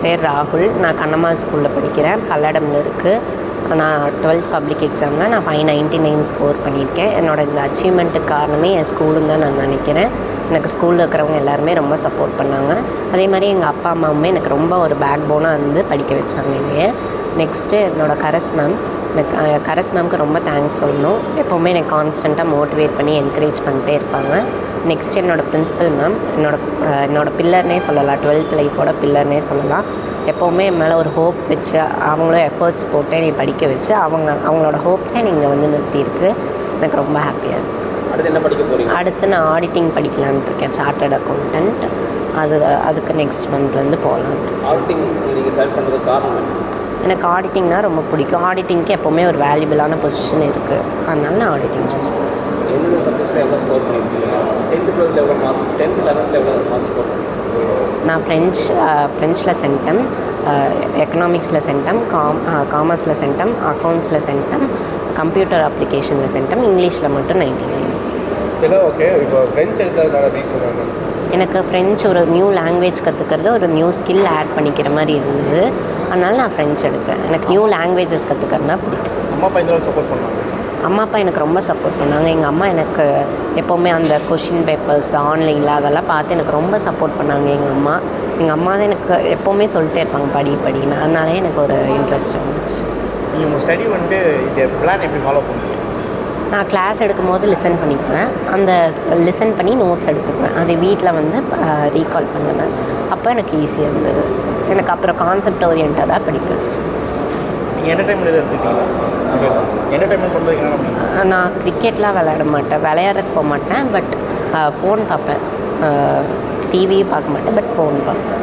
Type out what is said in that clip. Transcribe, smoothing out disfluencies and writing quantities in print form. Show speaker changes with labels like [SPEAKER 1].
[SPEAKER 1] பேர் ராகுல். நான் கண்ணம்மாள் ஸ்கூலில் படிக்கிறேன். பல்லடமில் இருக்குது. நான் 12th பப்ளிக் எக்ஸாமில் நான் 599 ஸ்கோர் பண்ணியிருக்கேன். என்னோடய இந்த அச்சீவ்மெண்ட்டுக்கு காரணமே என் ஸ்கூலுன்னு தான் நான் நினைக்கிறேன். எனக்கு ஸ்கூலில் இருக்கிறவங்க எல்லாருமே ரொம்ப சப்போர்ட் பண்ணாங்க. அதே மாதிரி எங்கள் அப்பா அம்மாவுமே எனக்கு ரொம்ப ஒரு பேக் போனாக இருந்து படிக்க வச்சாங்க என்னைய. நெக்ஸ்ட்டு என்னோடய கரஸ் மேம். எனக்கு கரஸ் மேம்க்கு ரொம்ப தேங்க்ஸ் சொல்லணும். எப்போவுமே எனக்கு கான்ஸ்டண்ட்டாக மோட்டிவேட் பண்ணி என்கரேஜ் பண்ணிட்டே இருப்பாங்க. நெக்ஸ்ட் என்னோடய பிரின்சிபல் மேம் என்னோடய பில்லர்னே சொல்லலாம். 12th லைஃபோட பில்லர்னே சொல்லலாம். எப்போவுமே என் மேலே ஒரு ஹோப் வச்சு அவங்களும் எஃபர்ட்ஸ் போட்டு என்னை படிக்க வச்சு அவங்களோட ஹோப் தான் நீங்கள் வந்து நிறுத்தியிருக்கு. எனக்கு ரொம்ப ஹாப்பியாக இருக்குது.
[SPEAKER 2] அடுத்து என்ன படிக்க போகிறீங்க?
[SPEAKER 1] அடுத்து நான் ஆடிட்டிங் படிக்கலான்னு இருக்கேன். Chartered accountant. அதுக்கு நெக்ஸ்ட் மந்த்லேருந்து போகலான்.
[SPEAKER 2] ஆடிட்டிங் நீங்கள் செலக்ட் பண்ணுறதுக்கு காரணம் என்ன?
[SPEAKER 1] எனக்கு ஆடிட்டிங்னால் ரொம்ப பிடிக்கும். ஆடிட்டிங்க்கு எப்போவுமே ஒரு வேல்யூபிளான பொசிஷன் இருக்குது. அதனால நான் ஆடிட்டிங் சூஸ் பண்ணுவேன்.
[SPEAKER 2] எந்தெந்த சப்ஜெக்ட்ஸில் எவ்வளோ ஸ்கோர் பண்ணியிருக்கீங்க? 10th 12th எவ்வளோ மார்க்? 10th 11th எவ்வளோ மார்க் ஸ்கோர் பண்ணியிருக்கீங்க?
[SPEAKER 1] நான் ஃப்ரெஞ்சில் சென்டம், எக்கனாமிக்ஸில் சென்டம், காமர்ஸில் சென்டம், அக்கௌண்ட்ஸில் சென்டம், கம்ப்யூட்டர் அப்ளிகேஷனில் சென்டம், இங்கிலீஷில் மட்டும் 99.
[SPEAKER 2] இதெல்லாம் ஓகே. இப்போ ஃப்ரெண்ட்ஸ் எடுத்ததுக்கான ரீசன் என்ன?
[SPEAKER 1] எனக்கு ஃப்ரெஞ்ச் ஒரு நியூ லாங்குவேஜ் கற்றுக்கிறது ஒரு நியூ ஸ்கில் ஆட் பண்ணிக்கிற மாதிரி இருந்தது. அதனால் நான் ஃப்ரெஞ்ச் எடுத்தேன். எனக்கு நியூ லாங்குவேஜஸ் கற்றுக்கிறதுனா பிடிக்கும்.
[SPEAKER 2] அம்மா அப்பா இந்த சப்போர்ட் பண்ணாங்க?
[SPEAKER 1] அம்மா அப்பா எனக்கு ரொம்ப சப்போர்ட் பண்ணாங்க. எங்கள் அம்மா எனக்கு எப்போவுமே அந்த கொஷின் பேப்பர்ஸ் ஆன்லைனில் அதெல்லாம் பார்த்து எனக்கு ரொம்ப சப்போர்ட் பண்ணாங்க. எங்கள் அம்மா தான் எனக்கு எப்போவுமே சொல்லிட்டே இருப்பாங்க படின்னு. அதனாலே எனக்கு ஒரு இன்ட்ரெஸ்ட் வந்துச்சு.
[SPEAKER 2] நீங்கள் உங்கள் ஸ்டடி வந்துட்டு இந்த பிளான் எப்படி ஃபாலோ பண்ணுவீங்க?
[SPEAKER 1] நான் கிளாஸ் எடுக்கும்போது லிசன் பண்ணிக்குவேன். அந்த லிசன் பண்ணி நோட்ஸ் எடுத்துக்குவேன். அதை வீட்டில் வந்து ரீகால் பண்ணுவேன். அப்போ எனக்கு ஈஸியாக இருந்தது. எனக்கு அப்புறம் கான்செப்ட் ஓரியன்டாக தான் படிப்பேன்.
[SPEAKER 2] நீங்கள் என்டர்டைன்மெண்ட் எதுவும் எடுத்துக்கிட்டீங்களா? என்டர்டைன்மெண்ட் பண்ணுறதுக்கு என்ன பண்ணுவீங்க?
[SPEAKER 1] நான் கிரிக்கெட்லாம் விளையாட மாட்டேன். விளையாடுறதுக்கு போக மாட்டேன். பட் ஃபோன் பார்ப்பேன். டிவியும் பார்க்க மாட்டேன். பட் ஃபோன் பார்ப்பேன்.